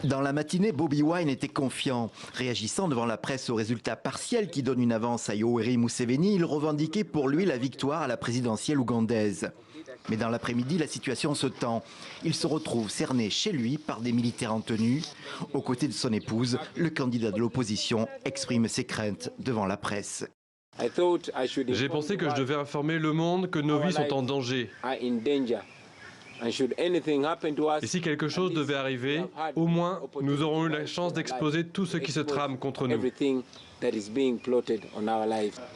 Dans la matinée, Bobi Wine était confiant. Réagissant devant la presse aux résultats partiels qui donnent une avance à Yoweri Museveni, il revendiquait pour lui la victoire à la présidentielle ougandaise. Mais dans l'après-midi, la situation se tend. Il se retrouve cerné chez lui par des militaires en tenue. Aux côtés de son épouse, le candidat de l'opposition exprime ses craintes devant la presse. J'ai pensé que je devais informer le monde que nos vies sont en danger. Et si quelque chose devait arriver, au moins nous aurons eu la chance d'exposer tout ce qui se trame contre nous.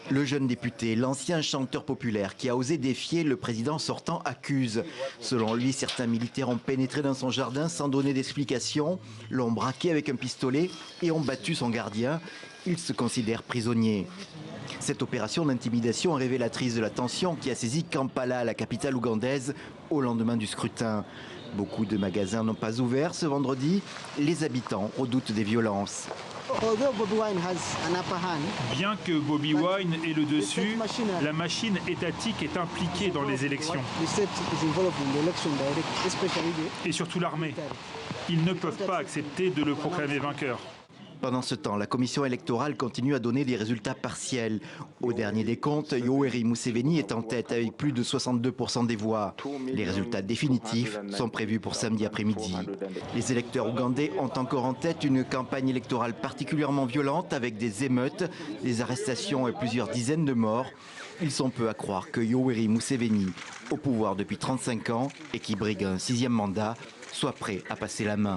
Le jeune député, l'ancien chanteur populaire qui a osé défier le président sortant, accuse. Selon lui, certains militaires ont pénétré dans son jardin sans donner d'explication, l'ont braqué avec un pistolet et ont battu son gardien. Il se considère prisonnier. Cette opération d'intimidation est révélatrice de la tension qui a saisi Kampala, la capitale ougandaise, au lendemain du scrutin. Beaucoup de magasins n'ont pas ouvert ce vendredi. Les habitants redoutent des violences. Bien que Bobi Wine ait le dessus, la machine étatique est impliquée dans les élections. Et surtout l'armée. Ils ne peuvent pas accepter de le proclamer vainqueur. Pendant ce temps, la commission électorale continue à donner des résultats partiels. Au dernier décompte, Yoweri Museveni est en tête avec plus de 62% des voix. Les résultats définitifs sont prévus pour samedi après-midi. Les électeurs ougandais ont encore en tête une campagne électorale particulièrement violente avec des émeutes, des arrestations et plusieurs dizaines de morts. Ils sont peu à croire que Yoweri Museveni, au pouvoir depuis 35 ans et qui brigue un 6e mandat, soit prêt à passer la main.